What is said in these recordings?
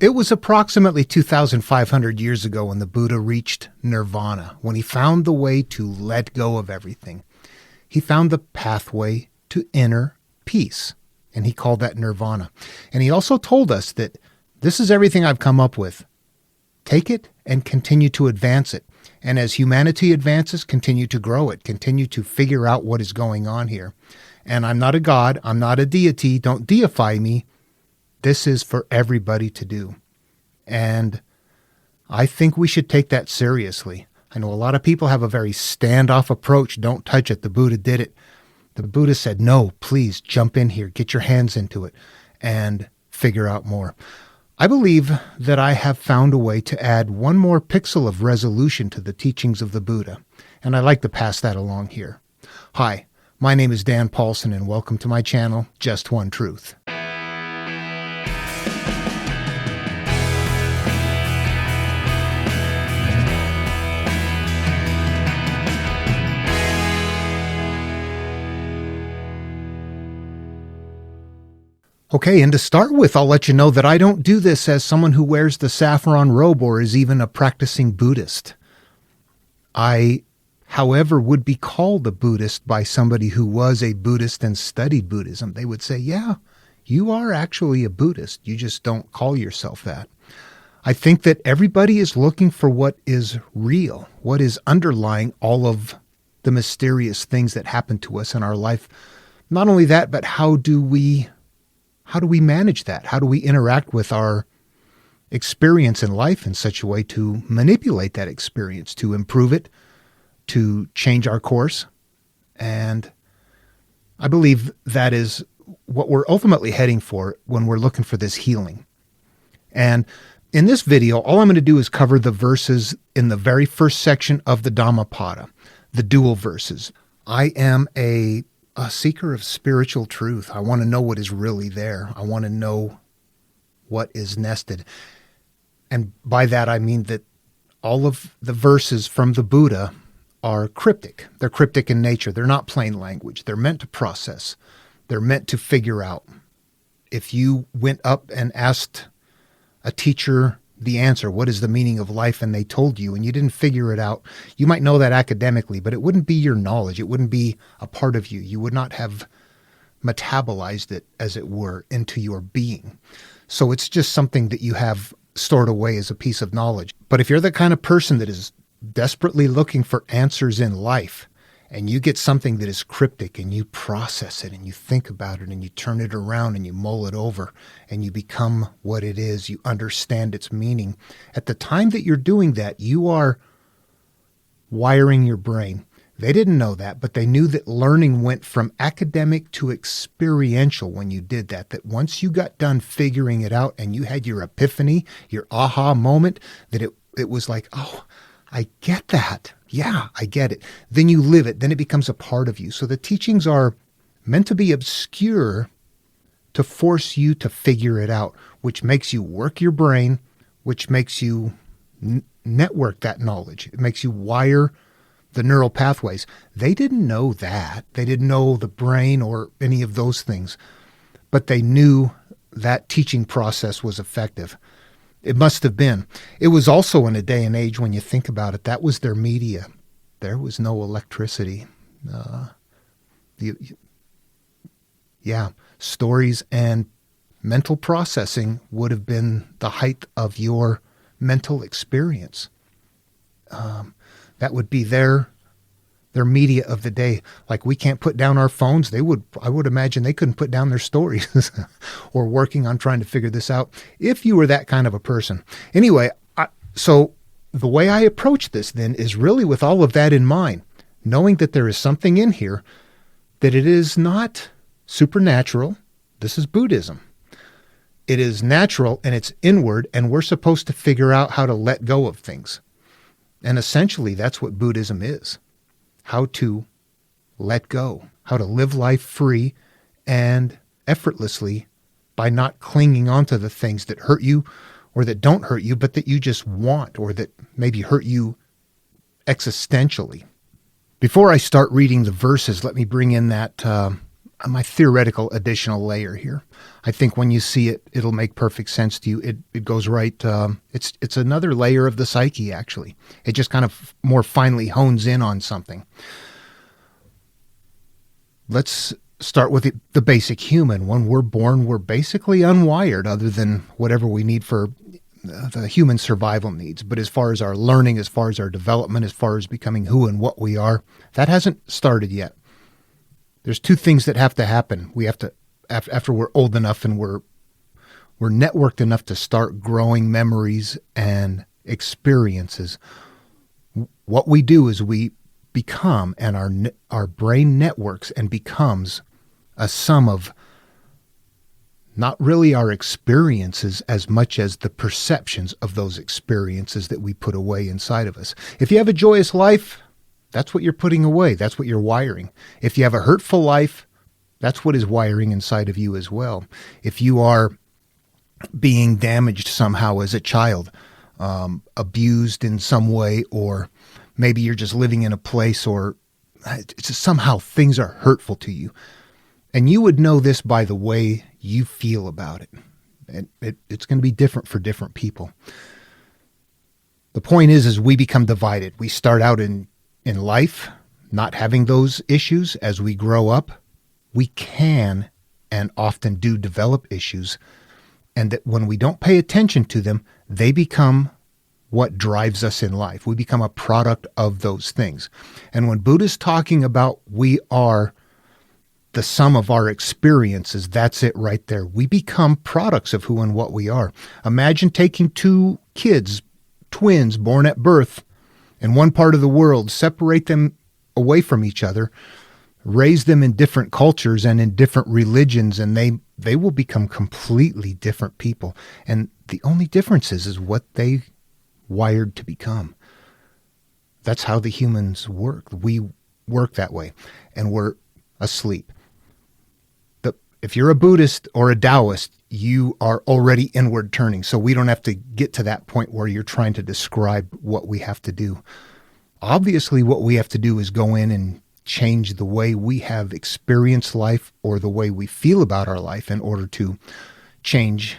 It was approximately 2,500 years ago when the Buddha reached nirvana, when he found the way to let go of everything. He found the pathway to inner peace, and he called that nirvana. And he also told us that this is everything I've come up with. Take it and continue to advance it. And as humanity advances, continue to grow it, continue to figure out what is going on here. And I'm not a god, I'm not a deity, don't deify me. This is for everybody to do. And I think we should take that seriously. I know a lot of people have a very standoff approach. Don't touch it. The Buddha did it. The Buddha said, no, please jump in here, get your hands into it, and figure out more. I believe that I have found a way to add one more pixel of resolution to the teachings of the Buddha, and I'd like to pass that along here. Hi, my name is Dan Paulson, and welcome to my channel, Just One Truth. Okay, and to start with, I'll let you know that I don't do this as someone who wears the saffron robe or is even a practicing Buddhist. I, however, would be called a Buddhist by somebody who was a Buddhist and studied Buddhism. They would say, yeah, you are actually a Buddhist. You just don't call yourself that. I think that everybody is looking for what is real, what is underlying all of the mysterious things that happen to us in our life. Not only that, but how do we manage that? How do we interact with our experience in life in such a way to manipulate that experience, to improve it, to change our course? And I believe that is what we're ultimately heading for when we're looking for this healing. And in this video, all I'm going to do is cover the verses in the very first section of the Dhammapada, the dual verses. I am a seeker of spiritual truth. I want to know what is really there. I want to know what is nested. And by that, I mean that all of the verses from the Buddha are cryptic. They're cryptic in nature. They're not plain language. They're meant to process. They're meant to figure out. If you went up and asked a teacher the answer, what is the meaning of life, and they told you, and you didn't figure it out, you might know that academically, but it wouldn't be your knowledge. It wouldn't be a part of you. You would not have metabolized it, as it were, into your being. So it's just something that you have stored away as a piece of knowledge. But if you're the kind of person that is desperately looking for answers in life, and you get something that is cryptic and you process it and you think about it and you turn it around and you mull it over and you become what it is, you understand its meaning. At the time that you're doing that, you are wiring your brain. They didn't know that, but they knew that learning went from academic to experiential when you did that. That once you got done figuring it out and you had your epiphany, your aha moment, that it was like, oh, I get that. Yeah, I get it. Then you live it. Then it becomes a part of you. So the teachings are meant to be obscure to force you to figure it out, which makes you work your brain, which makes you network that knowledge. It makes you wire the neural pathways. They didn't know that. They didn't know the brain or any of those things, but they knew that teaching process was effective. It must have been. It was also in a day and age when you think about it, that was their media. There was no electricity. Stories and mental processing would have been the height of your mental experience. That would be their media of the day. Like, we can't put down our phones. I would imagine they couldn't put down their stories or working on trying to figure this out if you were that kind of a person. Anyway, so the way I approach this then is really with all of that in mind, knowing that there is something in here, that it is not supernatural. This is Buddhism. It is natural and it's inward, and we're supposed to figure out how to let go of things. And essentially, that's what Buddhism is. How to let go, how to live life free and effortlessly by not clinging onto the things that hurt you or that don't hurt you, but that you just want, or that maybe hurt you existentially. Before I start reading the verses, let me bring in that my theoretical additional layer here. I think when you see it, it'll make perfect sense to you. It goes right. It's another layer of the psyche, actually. It just kind of more finely hones in on something. Let's start with the basic human. When we're born, we're basically unwired other than whatever we need for the human survival needs. But as far as our learning, as far as our development, as far as becoming who and what we are, that hasn't started yet. There's two things that have to happen. We have to, after we're old enough and we're networked enough to start growing memories and experiences. What we do is we become, and our brain networks and becomes a sum of not really our experiences as much as the perceptions of those experiences that we put away inside of us. If you have a joyous life, that's what you're putting away. That's what you're wiring. If you have a hurtful life, that's what is wiring inside of you as well. If you are being damaged somehow as a child, abused in some way, or maybe you're just living in a place, or it's just somehow things are hurtful to you. And you would know this by the way you feel about it. And it's going to be different for different people. The point is we become divided. We start out in life not having those issues. As we grow up, we can and often do develop issues. And that when we don't pay attention to them, they become what drives us in life. We become a product of those things. And when Buddha's talking about we are the sum of our experiences, that's it right there. We become products of who and what we are. Imagine taking two kids, twins born at birth in one part of the world, separate them away from each other, raise them in different cultures and in different religions, and they will become completely different people. And the only difference is what they wired to become. That's how the humans work. We work that way, and we're asleep. If you're a Buddhist or a Taoist, you are already inward turning. So we don't have to get to that point where you're trying to describe what we have to do. Obviously, what we have to do is go in and change the way we have experienced life or the way we feel about our life in order to change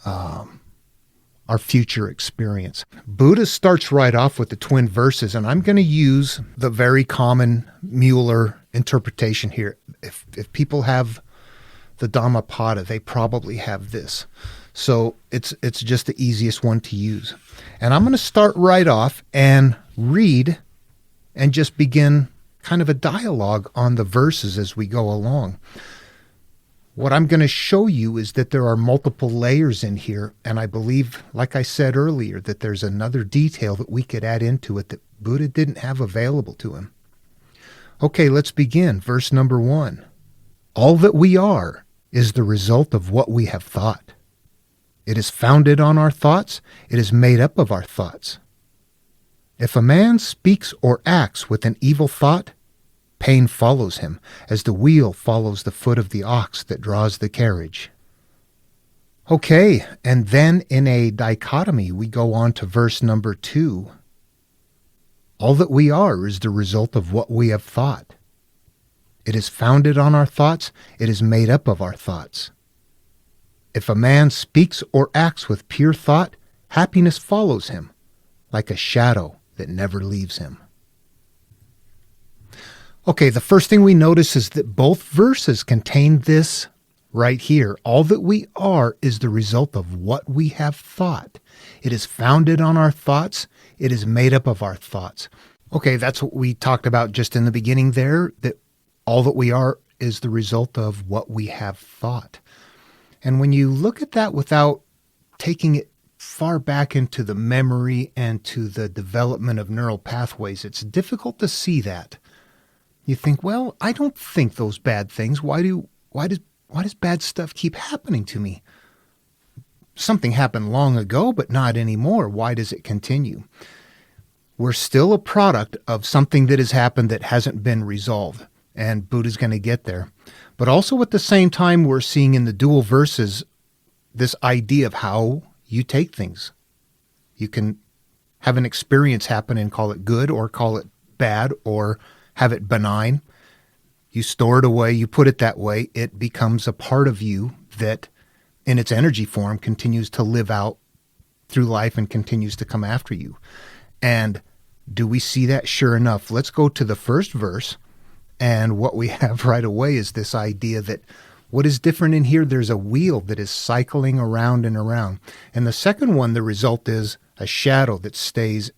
our future experience. Buddha starts right off with the twin verses, and I'm going to use the very common Mueller interpretation here. If people have the Dhammapada, they probably have this. So it's just the easiest one to use. And I'm going to start right off and read and just begin kind of a dialogue on the verses as we go along. What I'm going to show you is that there are multiple layers in here, and I believe, like I said earlier, that there's another detail that we could add into it that Buddha didn't have available to him. Okay, let's begin. Verse number 1. All that we are is the result of what we have thought. It is founded on our thoughts. It is made up of our thoughts. If a man speaks or acts with an evil thought, pain follows him, as the wheel follows the foot of the ox that draws the carriage. Okay, and then in a dichotomy, we go on to verse number 2. All that we are is the result of what we have thought. It is founded on our thoughts. It is made up of our thoughts. If a man speaks or acts with pure thought, happiness follows him, like a shadow that never leaves him. Okay, the first thing we notice is that both verses contain this right here. All that we are is the result of what we have thought. It is founded on our thoughts. It is made up of our thoughts. Okay, that's what we talked about just in the beginning there, that all that we are is the result of what we have thought. And when you look at that without taking it far back into the memory and to the development of neural pathways, it's difficult to see that. You think, well, I don't think those bad things. Why does bad stuff keep happening to me? Something happened long ago, but not anymore. Why does it continue? We're still a product of something that has happened that hasn't been resolved. And Buddha's going to get there. But also at the same time, we're seeing in the dual verses this idea of how you take things. You can have an experience happen and call it good, or call it bad, or have it benign. You store it away, you put it that way, it becomes a part of you that in its energy form continues to live out through life and continues to come after you. And do we see that? Sure enough. Let's go to the first verse. And what we have right away is this idea that what is different in here, there's a wheel that is cycling around and around. And the second one, the result is a shadow that stays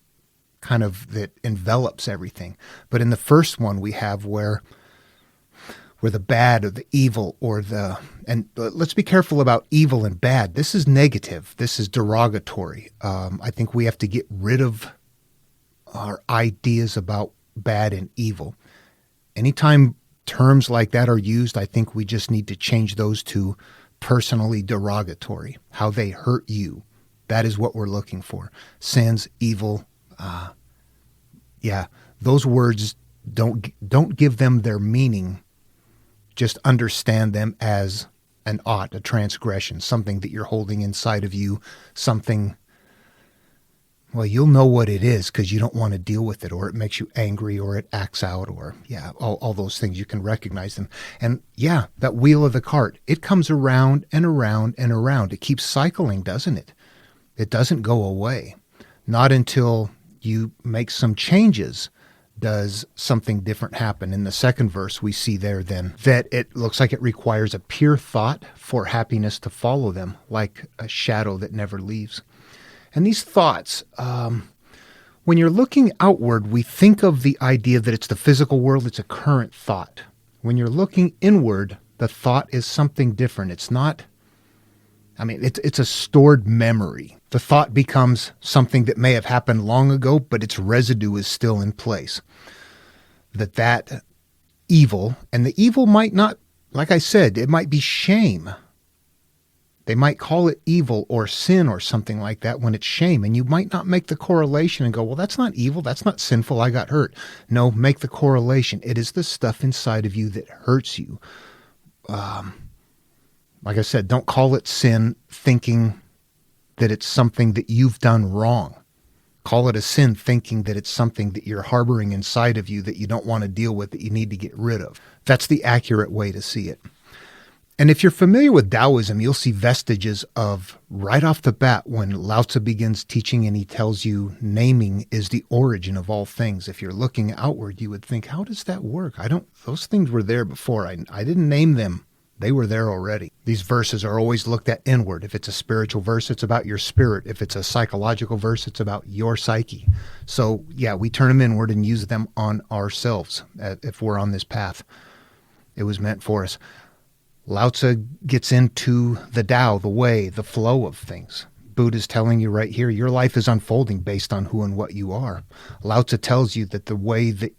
kind of, that envelops everything. But in the first one, we have where the bad or the evil or the, and let's be careful about evil and bad. This is negative. This is derogatory. I think we have to get rid of our ideas about bad and evil. Anytime terms like that are used, I think we just need to change those to personally derogatory, how they hurt you. That is what we're looking for. Sins, evil. Those words, don't give them their meaning. Just understand them as an ought, a transgression, something that you're holding inside of you, something, well, you'll know what it is because you don't want to deal with it, or it makes you angry, or it acts out, or all those things. You can recognize them. And that wheel of the cart, it comes around and around and around. It keeps cycling, doesn't it? It doesn't go away. Not until you make some changes does something different happen. In the second verse, we see there then that it looks like it requires a pure thought for happiness to follow them, like a shadow that never leaves. And these thoughts, when you're looking outward, we think of the idea that it's the physical world, it's a current thought. When you're looking inward, the thought is something different. It's not, it's a stored memory. The thought becomes something that may have happened long ago, but its residue is still in place. That evil, and the evil might not, like I said, it might be shame. They might call it evil or sin or something like that when it's shame. And you might not make the correlation and go, well, that's not evil. That's not sinful. I got hurt. No, make the correlation. It is the stuff inside of you that hurts you. Like I said, don't call it sin thinking that it's something that you've done wrong. Call it a sin thinking that it's something that you're harboring inside of you that you don't want to deal with, that you need to get rid of. That's the accurate way to see it. And if you're familiar with Taoism, you'll see vestiges of, right off the bat, when Lao Tzu begins teaching and he tells you naming is the origin of all things. If you're looking outward, you would think, how does that work? Those things were there before. I didn't name them. They were there already. These verses are always looked at inward. If it's a spiritual verse, it's about your spirit. If it's a psychological verse, it's about your psyche. So we turn them inward and use them on ourselves if we're on this path. It was meant for us. Lao Tzu gets into the Tao, the way, the flow of things. Buddha's telling you right here, your life is unfolding based on who and what you are. Lao Tzu tells you that the way that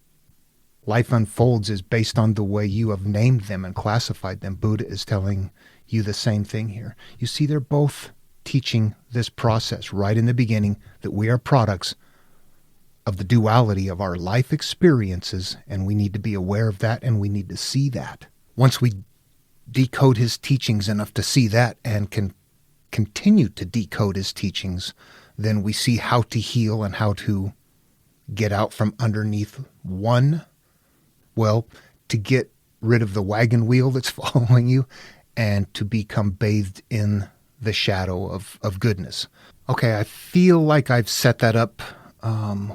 life unfolds is based on the way you have named them and classified them. Buddha is telling you the same thing here. You see, they're both teaching this process right in the beginning, that we are products of the duality of our life experiences, and we need to be aware of that, and we need to see that. Once we decode his teachings enough to see that and can continue to decode his teachings, then we see how to heal and how to get out from underneath to get rid of the wagon wheel that's following you and to become bathed in the shadow of goodness. Okay, I feel like I've set that up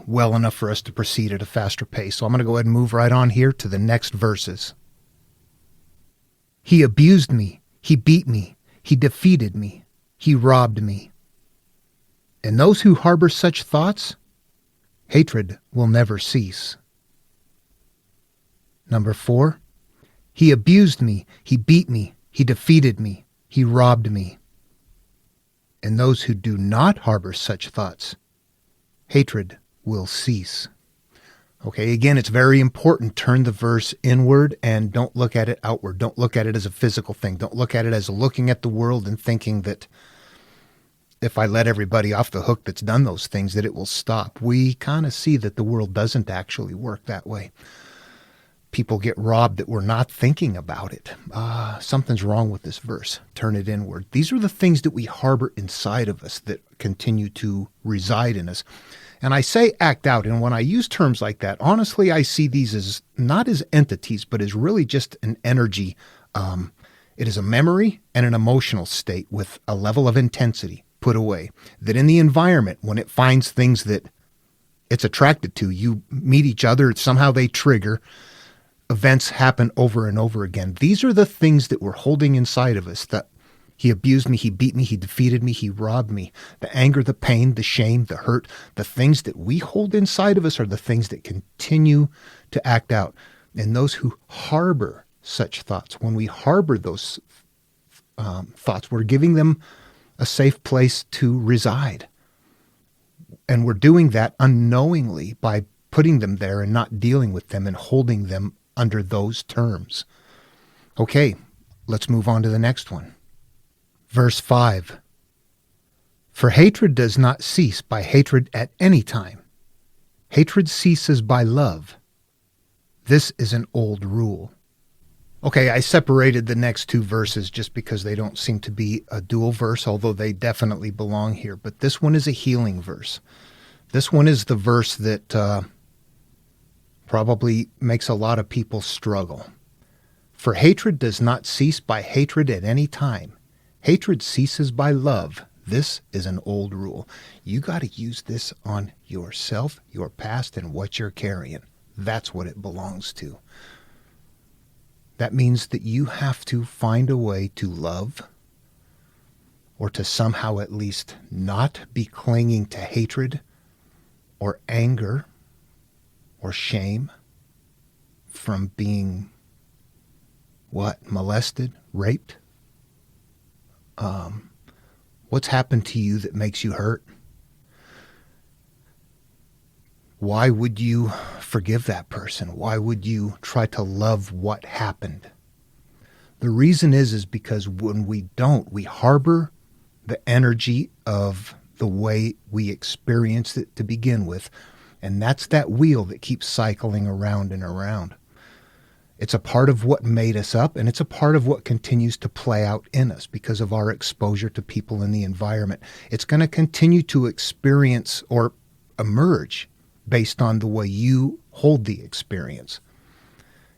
well enough for us to proceed at a faster pace. So I'm going to go ahead and move right on here to the next verses. He abused me. He beat me. He defeated me. He robbed me. And those who harbor such thoughts, hatred will never cease. Number 4, he abused me, he beat me, he defeated me, he robbed me. And those who do not harbor such thoughts, hatred will cease. Okay, again, it's very important. Turn the verse inward and don't look at it outward. Don't look at it as a physical thing. Don't look at it as looking at the world and thinking that if I let everybody off the hook that's done those things, that it will stop. We kind of see that the world doesn't actually work that way. People get robbed that we're not thinking about it. Something's wrong with this verse. Turn it inward. These are the things that we harbor inside of us that continue to reside in us. And I say act out, and when I use terms like that, honestly, I see these as not as entities, but as really just an energy. It is a memory and an emotional state with a level of intensity put away. That in the environment, when it finds things that it's attracted to, you meet each other, somehow they trigger, events happen over and over again. These are the things that we're holding inside of us. That he abused me, he beat me, he defeated me, he robbed me. The anger, the pain, the shame, the hurt, the things that we hold inside of us are the things that continue to act out. And those who harbor such thoughts, when we harbor those thoughts, we're giving them a safe place to reside. And we're doing that unknowingly by putting them there and not dealing with them and holding them under those terms. Okay, let's move on to the next one. Verse 5. For hatred does not cease by hatred at any time. Hatred ceases by love. This is an old rule. Okay, I separated the next two verses just because they don't seem to be a dual verse, although they definitely belong here. But this one is a healing verse. This one is the verse that probably makes a lot of people struggle. For hatred does not cease by hatred at any time. Hatred ceases by love. This is an old rule. You got to use this on yourself, your past, and what you're carrying. That's what it belongs to. That means that you have to find a way to love, or to somehow at least not be clinging to hatred or anger or shame from being molested, raped. What's happened to you that makes you hurt? Why would you forgive that person? Why would you try to love what happened? The reason is because when we don't, we harbor the energy of the way we experienced it to begin with. And that's that wheel that keeps cycling around and around. It's a part of what made us up, and it's a part of what continues to play out in us because of our exposure to people in the environment. It's going to continue to experience or emerge based on the way you hold the experience.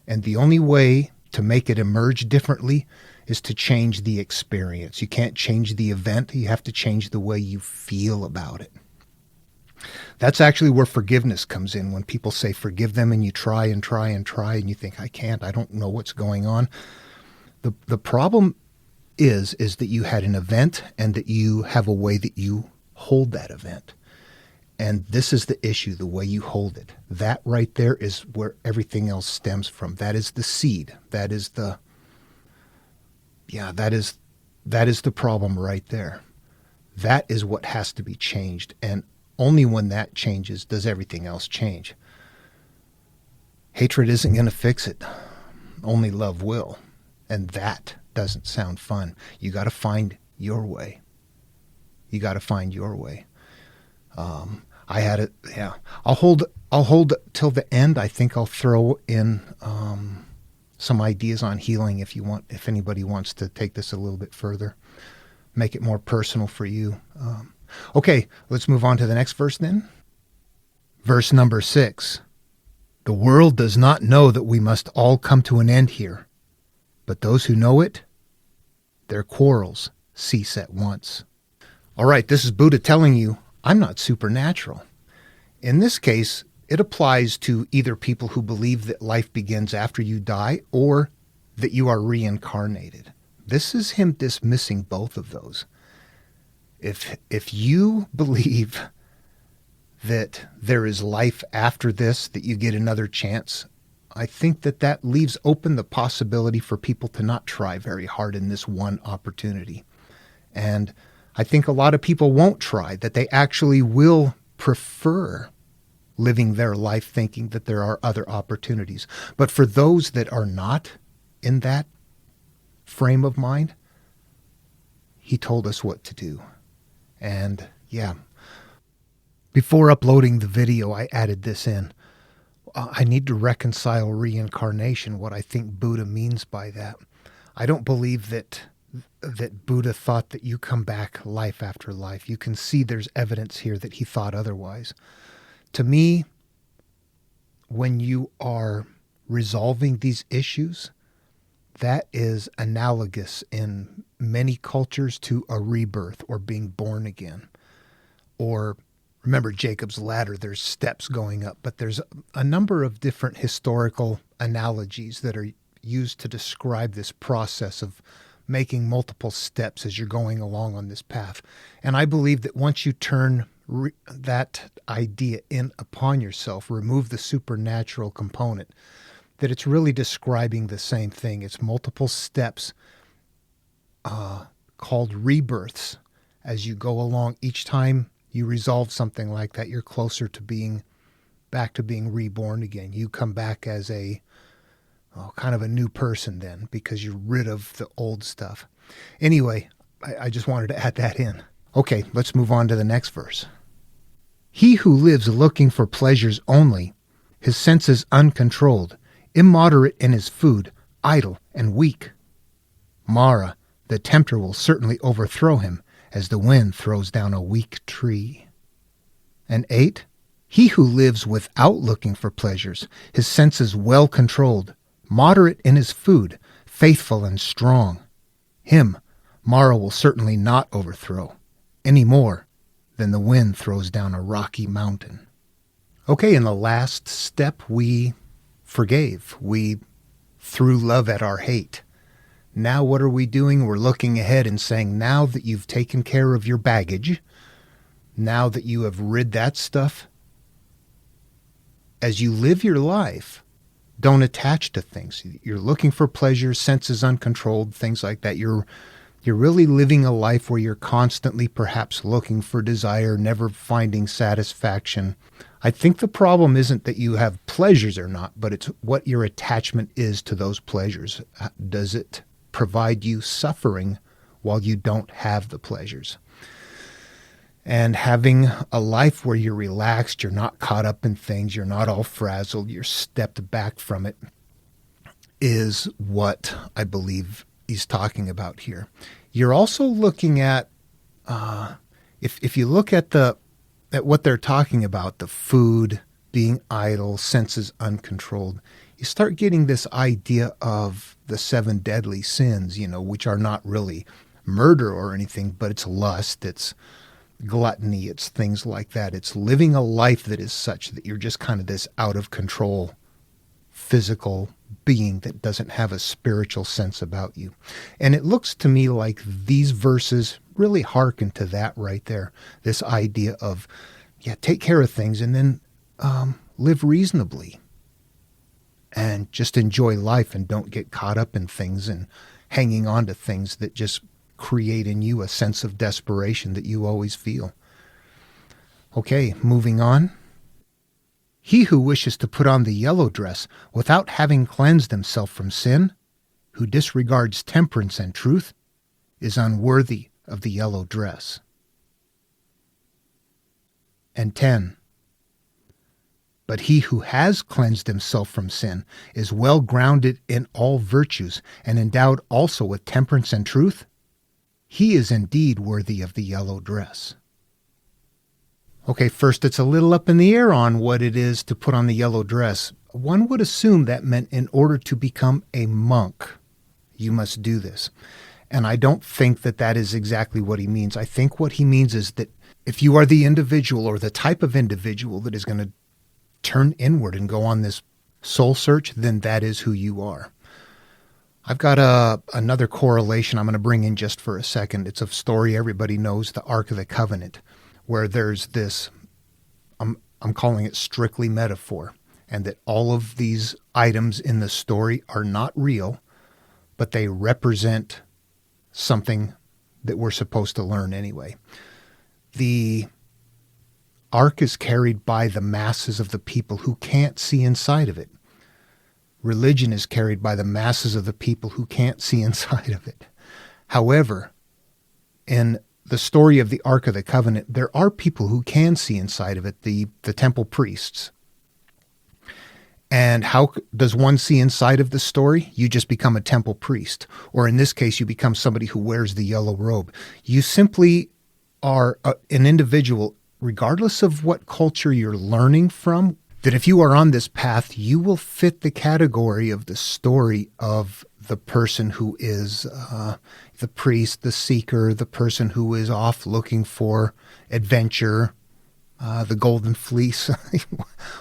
And the only way to make it emerge differently is to change the experience. You can't change the event. You have to change the way you feel about it. That's actually where forgiveness comes in. When people say forgive them and you try and try and try and you think, I can't, I don't know what's going on. The problem is that you had an event and that you have a way that you hold that event. And this is the issue, the way you hold it. That right there is where everything else stems from. That is the seed. That is the problem right there. That is what has to be changed. And only when that changes does everything else change. Hatred isn't going to fix it. Only love will. And that doesn't sound fun. You got to find your way. You got to find your way. I had it. Yeah, I'll hold till the end. I think I'll throw in some ideas on healing if anybody wants to take this a little bit further, make it more personal for you. Okay, let's move on to the next verse then. Verse number 6. The world does not know that we must all come to an end here, but those who know it, their quarrels cease at once. All right, this is Buddha telling you, I'm not supernatural. In this case, it applies to either people who believe that life begins after you die or that you are reincarnated. This is him dismissing both of those. If you believe that there is life after this, that you get another chance, I think that leaves open the possibility for people to not try very hard in this one opportunity. And I think a lot of people won't try, that they actually will prefer living their life thinking that there are other opportunities. But for those that are not in that frame of mind, he told us what to do. And yeah, before uploading the video, I added this in. I need to reconcile reincarnation, what I think Buddha means by that. I don't believe that that Buddha thought that you come back life after life. You can see there's evidence here that he thought otherwise. To me, when you are resolving these issues, that is analogous in many cultures to a rebirth or being born again. Or remember Jacob's ladder, there's steps going up, but there's a number of different historical analogies that are used to describe this process of making multiple steps as you're going along on this path. And I believe that once you turn that idea in upon yourself, remove the supernatural component, that it's really describing the same thing. It's multiple steps called rebirths. As you go along, each time you resolve something like that, you're closer to being back to being reborn again. You come back as kind of a new person then, because you're rid of the old stuff. Anyway, I just wanted to add that in. Okay, let's move on to the next verse. He who lives looking for pleasures only, his senses uncontrolled, immoderate in his food, idle and weak. Mara, the tempter, will certainly overthrow him, as the wind throws down a weak tree. And 8, he who lives without looking for pleasures, his senses well controlled, moderate in his food, faithful and strong. Him Mara will certainly not overthrow, any more than the wind throws down a rocky mountain. Okay, in the last step, we forgave. We threw love at our hate. Now what are we doing? We're looking ahead and saying, now that you've taken care of your baggage, now that you have rid that stuff, as you live your life, don't attach to things. You're looking for pleasure, senses uncontrolled, things like that. You're really living a life where you're constantly perhaps looking for desire, never finding satisfaction. I think the problem isn't that you have pleasures or not, but it's what your attachment is to those pleasures. Does it provide you suffering while you don't have the pleasures? And having a life where you're relaxed, you're not caught up in things, you're not all frazzled, you're stepped back from it, is what I believe he's talking about here. You're also looking at, if you look at what they're talking about, the food, being idle, senses uncontrolled, you start getting this idea of the 7 deadly sins, which are not really murder or anything, but it's lust, it's gluttony, it's things like that. It's living a life that is such that you're just kind of this out of control physical being that doesn't have a spiritual sense about you. And it looks to me like these verses really hearken to that right there. This idea of, take care of things and then live reasonably and just enjoy life and don't get caught up in things and hanging on to things that just create in you a sense of desperation that you always feel. Okay, moving on. He who wishes to put on the yellow dress without having cleansed himself from sin, who disregards temperance and truth, is unworthy of the yellow dress. And 10. But he who has cleansed himself from sin is well grounded in all virtues and endowed also with temperance and truth. He is indeed worthy of the yellow dress. Okay, first it's a little up in the air on what it is to put on the yellow dress. One would assume that meant in order to become a monk, you must do this. And I don't think that that is exactly what he means. I think what he means is that if you are the individual or the type of individual that is going to turn inward and go on this soul search, then that is who you are. I've got another correlation I'm going to bring in just for a second. It's a story everybody knows, the Ark of the Covenant, where there's this, I'm calling it strictly metaphor, and that all of these items in the story are not real, but they represent something that we're supposed to learn anyway. The Ark is carried by the masses of the people who can't see inside of it. Religion is carried by the masses of the people who can't see inside of it. However, in the story of the Ark of the Covenant, there are people who can see inside of it, the temple priests. And how does one see inside of the story? You just become a temple priest. Or in this case, you become somebody who wears the yellow robe. You simply are an individual, regardless of what culture you're learning from, that if you are on this path, you will fit the category of the story of the person who is the priest, the seeker, the person who is off looking for adventure, the golden fleece,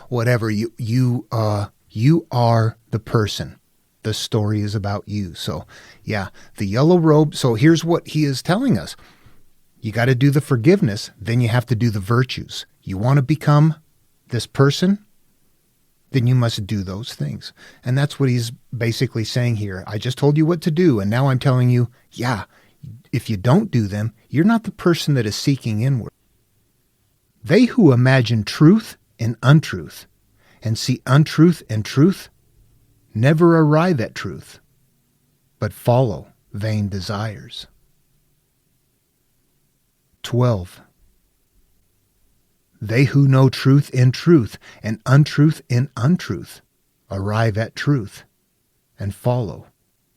whatever. You are the person. The story is about you. So, yeah, the yellow robe. So here's what he is telling us. You got to do the forgiveness, then you have to do the virtues. You want to become this person, then you must do those things. And that's what he's basically saying here. I just told you what to do, and now I'm telling you, yeah, if you don't do them, you're not the person that is seeking inward. They who imagine truth in untruth and see untruth in truth never arrive at truth, but follow vain desires. 12. They who know truth in truth and untruth in untruth arrive at truth and follow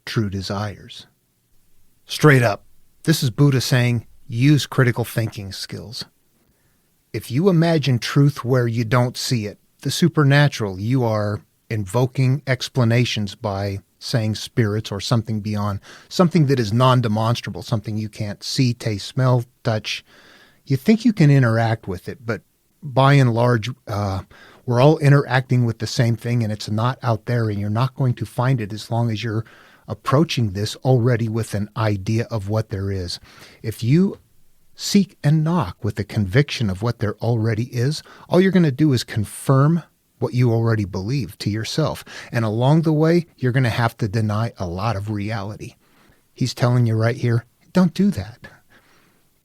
true desires. Straight up, this is Buddha saying, use critical thinking skills. If you imagine truth where you don't see it, the supernatural, you are invoking explanations by saying spirits or something beyond, something that is non-demonstrable, something you can't see, taste, smell, touch. You think you can interact with it, but by and large, we're all interacting with the same thing, and it's not out there, and you're not going to find it as long as you're approaching this already with an idea of what there is. If you seek and knock with the conviction of what there already is, all you're going to do is confirm what you already believe to yourself. And along the way, you're going to have to deny a lot of reality. He's telling you right here, don't do that.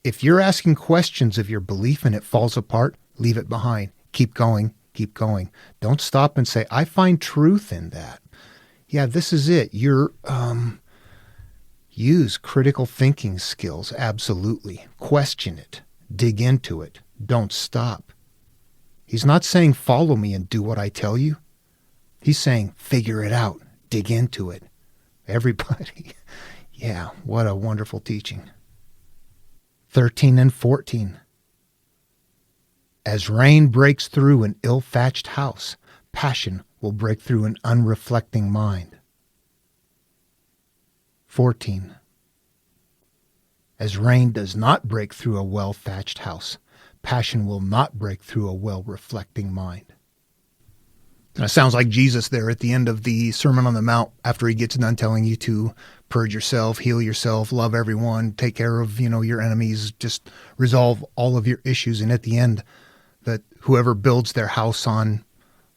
If you're asking questions of your belief and it falls apart, leave it behind. Keep going, keep going. Don't stop and say, I find truth in that. Yeah, this is it. Use critical thinking skills, absolutely. Question it. Dig into it. Don't stop. He's not saying follow me and do what I tell you. He's saying figure it out. Dig into it. Everybody. Yeah, what a wonderful teaching. 13 and 14. As rain breaks through an ill-thatched house, passion will break through an unreflecting mind. 14. As rain does not break through a well-thatched house, passion will not break through a well-reflecting mind. And it sounds like Jesus there at the end of the Sermon on the Mount, after he gets done telling you to purge yourself, heal yourself, love everyone, take care of, your enemies, just resolve all of your issues. And at the end, that whoever builds their house on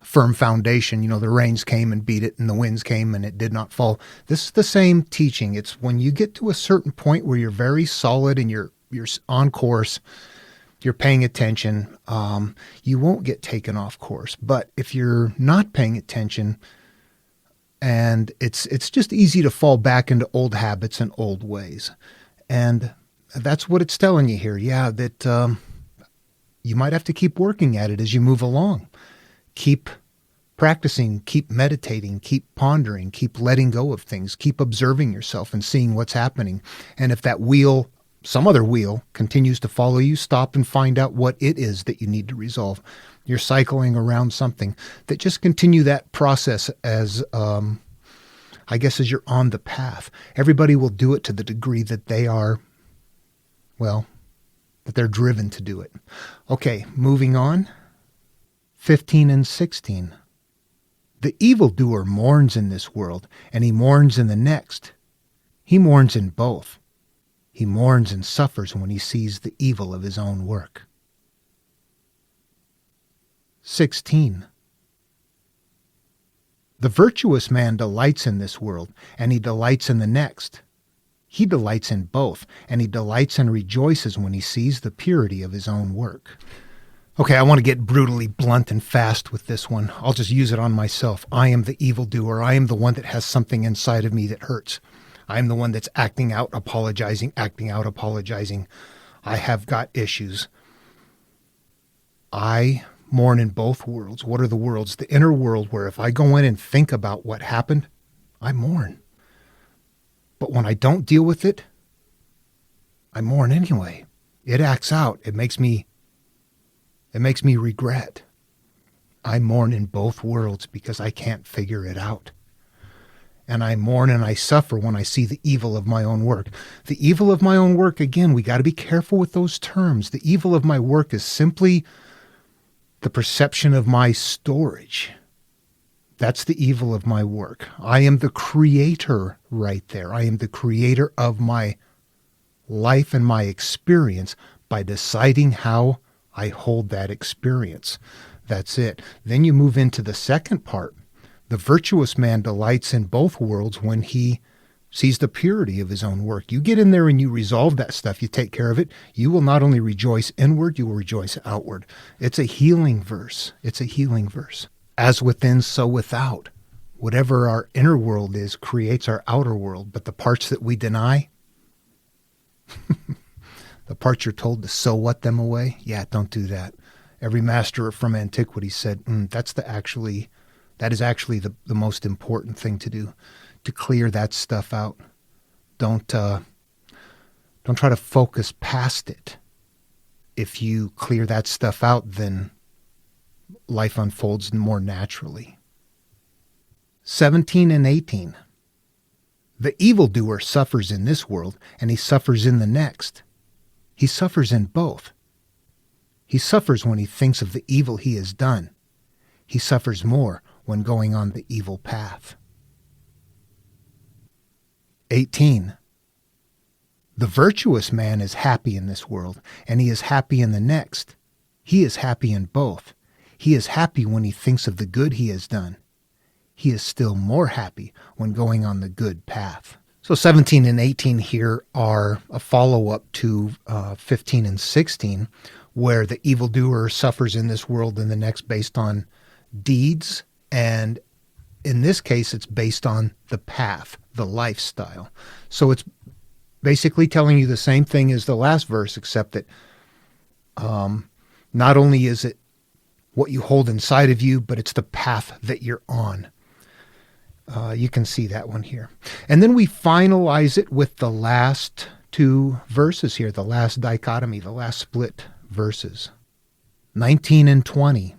firm foundation, the rains came and beat it and the winds came and it did not fall. This is the same teaching. It's when you get to a certain point where you're very solid and you're on course, you're paying attention, you won't get taken off course. But if you're not paying attention, and it's just easy to fall back into old habits and old ways. And that's what it's telling you here. Yeah, that you might have to keep working at it as you move along. Keep practicing, keep meditating, keep pondering, keep letting go of things, keep observing yourself and seeing what's happening. And if that wheel, some other wheel, continues to follow you, stop and find out what it is that you need to resolve. You're cycling around something, that just continue that process as, as you're on the path. Everybody will do it to the degree that they are, that they're driven to do it. Okay, moving on. 15 and 16. The evildoer mourns in this world, and he mourns in the next. He mourns in both. He mourns and suffers when he sees the evil of his own work. 16. The virtuous man delights in this world, and he delights in the next. He delights in both, and he delights and rejoices when he sees the purity of his own work. Okay, I want to get brutally blunt and fast with this one. I'll just use it on myself. I am the evildoer. I am the one that has something inside of me that hurts. I am the one that's acting out, apologizing. I have got issues. I mourn in both worlds. What are the worlds? The inner world, where if I go in and think about what happened, I mourn. But when I don't deal with it, I mourn anyway. It acts out. It makes me regret. I mourn in both worlds because I can't figure it out. And I mourn and I suffer when I see the evil of my own work. The evil of my own work, again, we got to be careful with those terms. The evil of my work is simply the perception of my storage. That's the evil of my work. I am the creator right there. I am the creator of my life and my experience by deciding how I hold that experience. That's it. Then you move into the second part. The virtuous man delights in both worlds when he sees the purity of his own work. You get in there and you resolve that stuff. You take care of it. You will not only rejoice inward, you will rejoice outward. It's a healing verse. It's a healing verse. As within, so without. Whatever our inner world is creates our outer world. But the parts that we deny, the parts you're told to so what them away, yeah, don't do that. Every master from antiquity said, that is actually the most important thing to do, to clear that stuff out. Don't try to focus past it. If you clear that stuff out, then life unfolds more naturally. 17 and 18. The evildoer suffers in this world, and he suffers in the next. He suffers in both. He suffers when he thinks of the evil he has done. He suffers more when going on the evil path. 18. The virtuous man is happy in this world, and he is happy in the next. He is happy in both. He is happy when he thinks of the good he has done. He is still more happy when going on the good path. So 17 and 18 here are a follow-up to 15 and 16, where the evildoer suffers in this world and the next based on deeds. And in this case, it's based on the path, the lifestyle. So it's basically telling you the same thing as the last verse, except that not only is it what you hold inside of you, but it's the path that you're on. You can see that one here. And then we finalize it with the last two verses here, the last dichotomy, the last split verses. 19 and 20.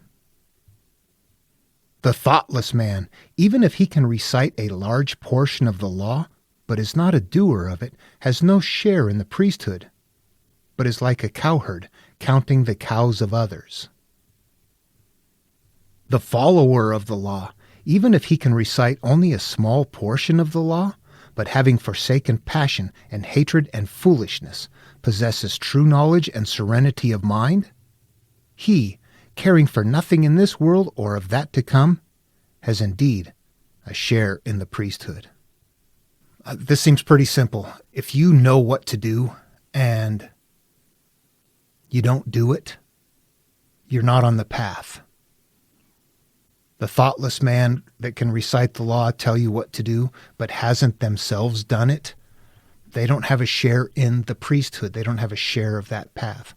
The thoughtless man, even if he can recite a large portion of the law, but is not a doer of it, has no share in the priesthood, but is like a cowherd, counting the cows of others. The follower of the law, even if he can recite only a small portion of the law, but having forsaken passion and hatred and foolishness, possesses true knowledge and serenity of mind, he, caring for nothing in this world or of that to come, has indeed a share in the priesthood. This seems pretty simple. If you know what to do and you don't do it, you're not on the path. The thoughtless man that can recite the law, tell you what to do, but hasn't themselves done it, they don't have a share in the priesthood. They don't have a share of that path.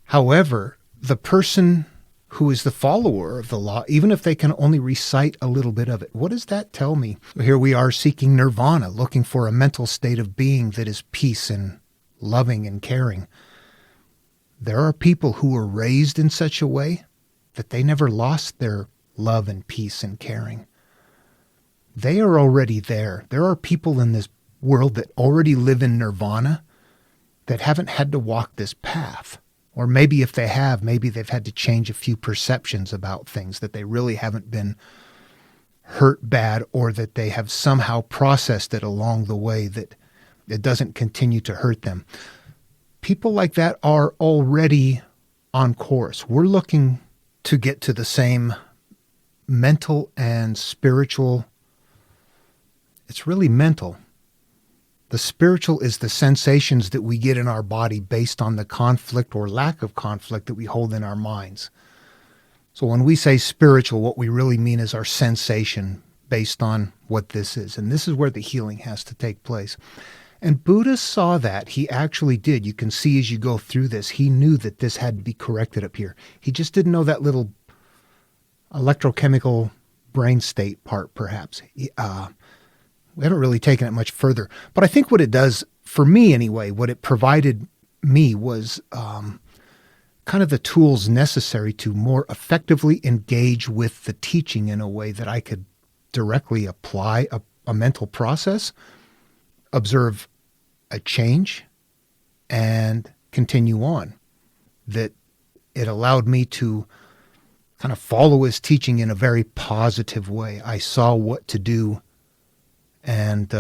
However, the person who is the follower of the law, even if they can only recite a little bit of it, what does that tell me? Here we are seeking nirvana, looking for a mental state of being that is peace and loving and caring. There are people who were raised in such a way that they never lost their love and peace and caring. They are already there. There are people in this world that already live in nirvana that haven't had to walk this path. Or maybe if they have, maybe they've had to change a few perceptions about things, that they really haven't been hurt bad, or that they have somehow processed it along the way that it doesn't continue to hurt them. People like that are already on course. We're looking to get to the same mental and spiritual. It's really mental. The spiritual is the sensations that we get in our body based on the conflict or lack of conflict that we hold in our minds. So when we say spiritual, what we really mean is our sensation based on what this is. And this is where the healing has to take place. And Buddha saw that. He actually did. You can see as you go through this, he knew that this had to be corrected up here. He just didn't know that little electrochemical brain state part, perhaps. We haven't really taken it much further. But I think what it does, for me anyway, what it provided me was kind of the tools necessary to more effectively engage with the teaching in a way that I could directly apply a mental process, observe a change, and continue on. That it allowed me to kind of follow his teaching in a very positive way. I saw what to do. And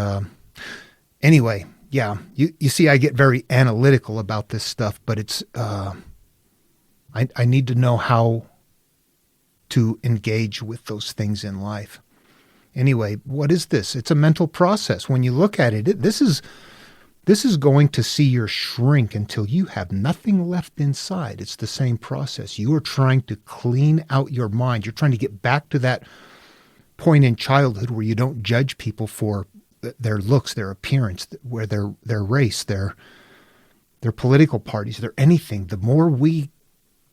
anyway, yeah, you see, I get very analytical about this stuff, but it's I need to know how to engage with those things in life. Anyway, what is this? It's a mental process. When you look at it, this is going to see your shrink until you have nothing left inside. It's the same process. You are trying to clean out your mind. You're trying to get back to that point in childhood where you don't judge people for their looks, their appearance, where their race, their political parties, their anything. The more we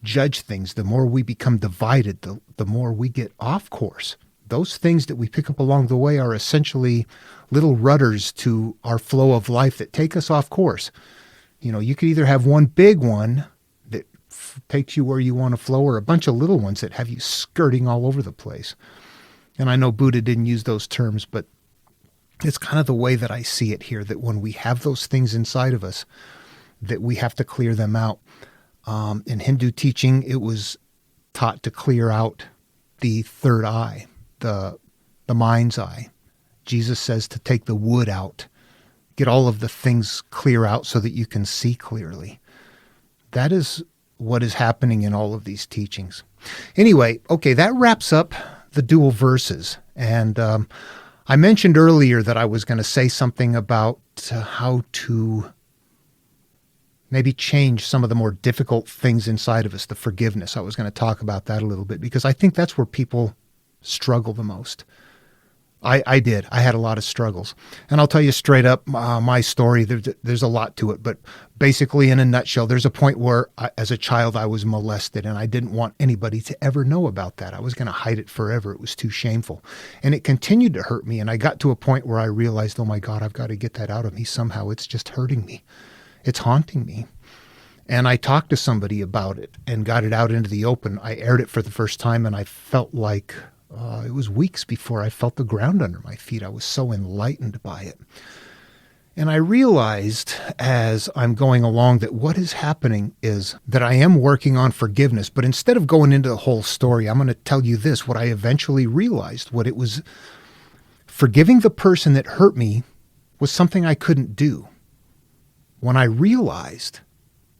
judge things, the more we become divided, the more we get off course. Those things that we pick up along the way are essentially little rudders to our flow of life that take us off course. You know, you could either have one big one that takes you where you want to flow, or a bunch of little ones that have you skirting all over the place. And I know Buddha didn't use those terms, but it's kind of the way that I see it here, that when we have those things inside of us, that we have to clear them out. In Hindu teaching, it was taught to clear out the third eye, the mind's eye. Jesus says to take the wood out, get all of the things clear out so that you can see clearly. That is what is happening in all of these teachings. Anyway, okay, that wraps up the dual verses. And I mentioned earlier that I was going to say something about how to maybe change some of the more difficult things inside of us, the forgiveness. I was going to talk about that a little bit because I think that's where people struggle the most. I did. I had a lot of struggles. And I'll tell you straight up my story. There's a lot to it. But basically, in a nutshell, there's a point where as a child, I was molested, and I didn't want anybody to ever know about that. I was going to hide it forever. It was too shameful. And it continued to hurt me. And I got to a point where I realized, oh my God, I've got to get that out of me somehow. It's just hurting me. It's haunting me. And I talked to somebody about it and got it out into the open. I aired it for the first time, and I felt like it was weeks before I felt the ground under my feet. I was so enlightened by it. And I realized as I'm going along that what is happening is that I am working on forgiveness. But instead of going into the whole story, I'm going to tell you this, what I eventually realized, what it was. Forgiving the person that hurt me was something I couldn't do. When I realized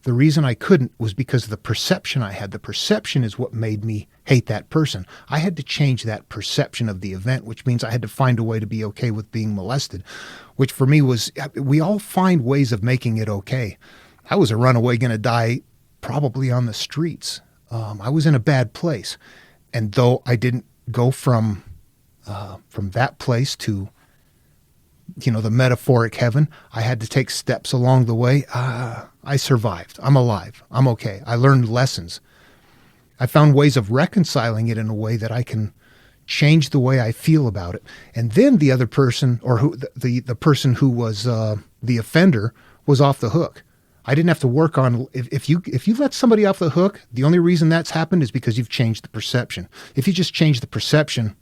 the reason I couldn't was because of the perception I had. The perception is what made me hate that person. I had to change that perception of the event, which means I had to find a way to be okay with being molested, which for me was, we all find ways of making it okay. I was a runaway going to die probably on the streets. I was in a bad place. And though I didn't go from that place to the metaphoric heaven, I had to take steps along the way. I survived. I'm alive. I'm okay. I learned lessons. I found ways of reconciling it in a way that I can change the way I feel about it. And then the other person, or the person who was the offender, was off the hook. I didn't have to work on, if you let somebody off the hook, the only reason that's happened is because you've changed the perception. If you just change the perception,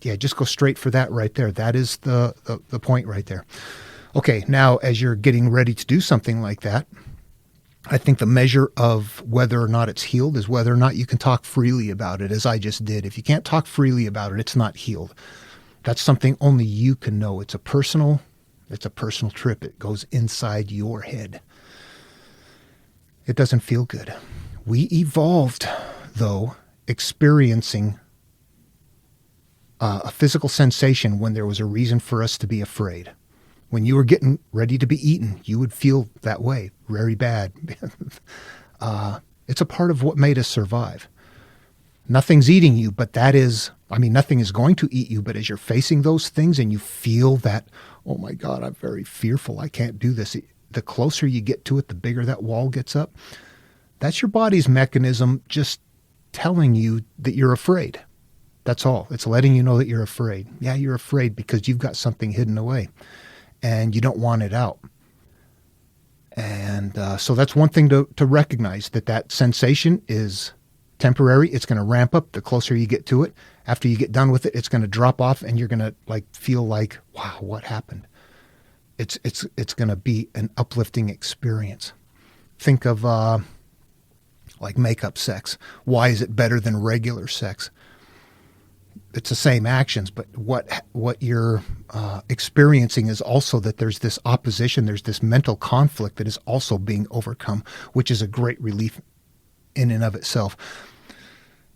just go straight for that right there. That is the point right there. Okay, now as you're getting ready to do something like that, I think the measure of whether or not it's healed is whether or not you can talk freely about it, as I just did. If you can't talk freely about it, it's not healed. That's something only you can know. It's a personal trip. It goes inside your head. It doesn't feel good. We evolved, though, experiencing a physical sensation when there was a reason for us to be afraid. When you were getting ready to be eaten, you would feel that way, very bad. It's a part of what made us survive. Nothing's eating you, but nothing is going to eat you, but as you're facing those things and you feel that, oh my God, I'm very fearful, I can't do this. The closer you get to it, the bigger that wall gets up. That's your body's mechanism just telling you that you're afraid. That's all. It's letting you know that you're afraid. Yeah, you're afraid because you've got something hidden away and you don't want it out. And so that's one thing to recognize, that sensation is temporary. It's going to ramp up the closer you get to it. After you get done with it, it's going to drop off and you're going to feel like, wow, what happened? It's going to be an uplifting experience. Think of makeup sex. Why is it better than regular sex? It's the same actions, but what you're experiencing is also that there's this opposition, there's this mental conflict that is also being overcome, which is a great relief in and of itself.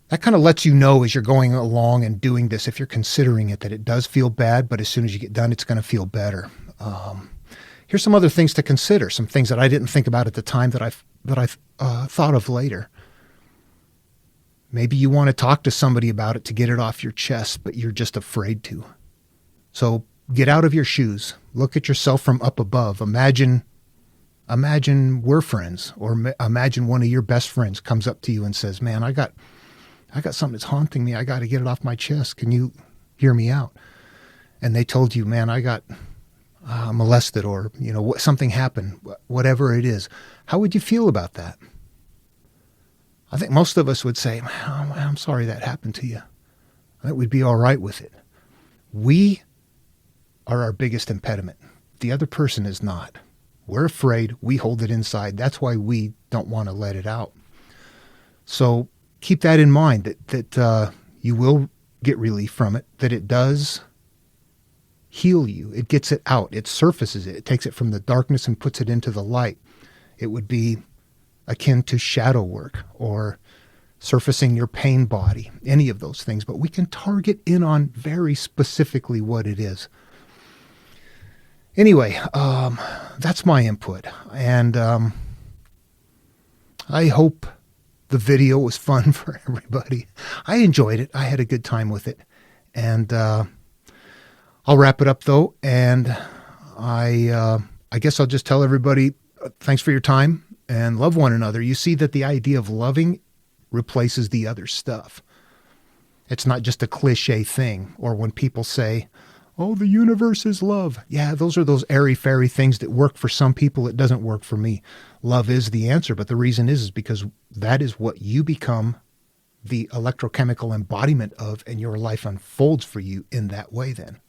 That kind of lets you know as you're going along and doing this, if you're considering it, that it does feel bad, but as soon as you get done, it's going to feel better. Here's some other things to consider, some things that I didn't think about at the time that I've thought of later. Maybe you want to talk to somebody about it to get it off your chest, but you're just afraid to. So get out of your shoes. Look at yourself from up above. Imagine we're friends, or imagine one of your best friends comes up to you and says, man, I got something that's haunting me. I got to get it off my chest. Can you hear me out? And they told you, man, I got molested, or, something happened, whatever it is. How would you feel about that? I think most of us would say, I'm sorry that happened to you. I think we'd be all right with it. We are our biggest impediment. The other person is not. We're afraid. We hold it inside. That's why we don't want to let it out. So keep that in mind, that you will get relief from it, that it does heal you. It gets it out. It surfaces it. It takes it from the darkness and puts it into the light. It would be akin to shadow work or surfacing your pain body, any of those things. But we can target in on very specifically what it is. Anyway, that's my input. And I hope the video was fun for everybody. I enjoyed it. I had a good time with it. And I'll wrap it up, though. And I guess I'll just tell everybody, thanks for your time. And love one another. You see that the idea of loving replaces the other stuff. It's not just a cliche thing. Or when people say, oh, the universe is love. Yeah, those are those airy-fairy things that work for some people. It doesn't work for me. Love is the answer. But the reason is because that is what you become the electrochemical embodiment of, and your life unfolds for you in that way then.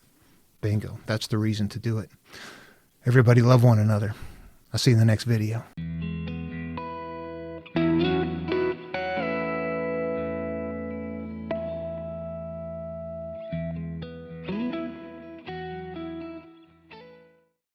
Bingo. That's the reason to do it. Everybody love one another. I'll see you in the next video.